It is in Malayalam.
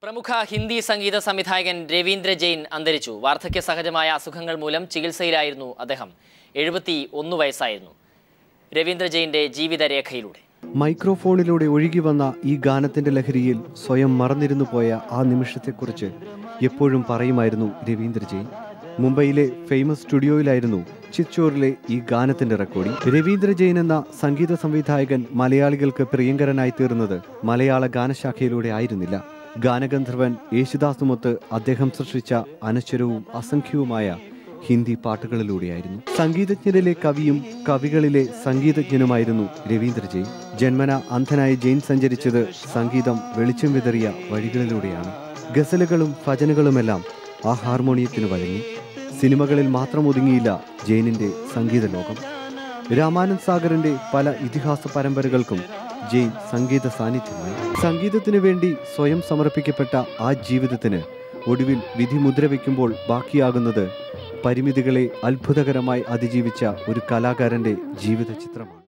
പ്രമുഖ ഹിന്ദി സംഗീത സംവിധായകൻ രവീന്ദ്ര ജെയിൻ അന്തരിച്ചു. വാർദ്ധക്യ സഹജമായ അസുഖങ്ങൾ മൂലം ചികിത്സയിലായിരുന്നു അദ്ദേഹം. 71 വയസ്സായിരുന്നു. രവീന്ദ്ര ജെയിന്റെ ജീവിതരേഖയിലൂടെ മൈക്രോഫോണിലൂടെ ഒഴുകി വന്ന ഈ ഗാനത്തിന്റെ ലഹരിയിൽ സ്വയം മറന്നിരുന്നു പോയ ആ നിമിഷത്തെക്കുറിച്ച് എപ്പോഴും പറയുമായിരുന്നു രവീന്ദ്ര ജെയിൻ. മുംബൈയിലെ ഫേമസ് സ്റ്റുഡിയോയിലായിരുന്നു ചിച്ചോറിലെ ഈ ഗാനത്തിന്റെ റെക്കോർഡിംഗ്. രവീന്ദ്ര ജെയിൻ എന്ന സംഗീത സംവിധായകൻ മലയാളികൾക്ക് പ്രിയങ്കരനായി തീർന്നത് മലയാള ഗാനശാഖയിലൂടെ ആയിരുന്നില്ല. ഗാനഗന്ധർവൻ യേശുദാസുമൊത്ത് അദ്ദേഹം സൃഷ്ടിച്ച അനശ്വരവും അസംഖ്യവുമായ ഹിന്ദി പാട്ടുകളിലൂടെയായിരുന്നു. സംഗീതജ്ഞരിലെ കവിയും കവികളിലെ സംഗീതജ്ഞനുമായിരുന്നു രവീന്ദ്ര ജെയിൻ. ജന്മന അന്ധനായ ജെയിൻ സഞ്ചരിച്ചത് സംഗീതം വെളിച്ചം വിതറിയ വഴികളിലൂടെയാണ്. ഗസലുകളും ഭജനുകളുമെല്ലാം ആ ഹാർമോണിയത്തിന് വഴങ്ങി. സിനിമകളിൽ മാത്രം ഒതുങ്ങിയില്ല ജെയിനിന്റെ സംഗീത ലോകം. രാമാനന്ദ് സാഗറിന്റെ പല ഇതിഹാസ പരമ്പരകൾക്കും ജെയിൻ സംഗീത സാന്നിധ്യമായി. സംഗീതത്തിന് വേണ്ടി സ്വയം സമർപ്പിക്കപ്പെട്ട ആ ജീവിതത്തിന് ഒടുവിൽ വിധി മുദ്ര വയ്ക്കുമ്പോൾ ബാക്കിയാകുന്നത് പരിമിതികളെ അത്ഭുതകരമായി അതിജീവിച്ച ഒരു കലാകാരന്റെ ജീവിത ചിത്രമാണ്.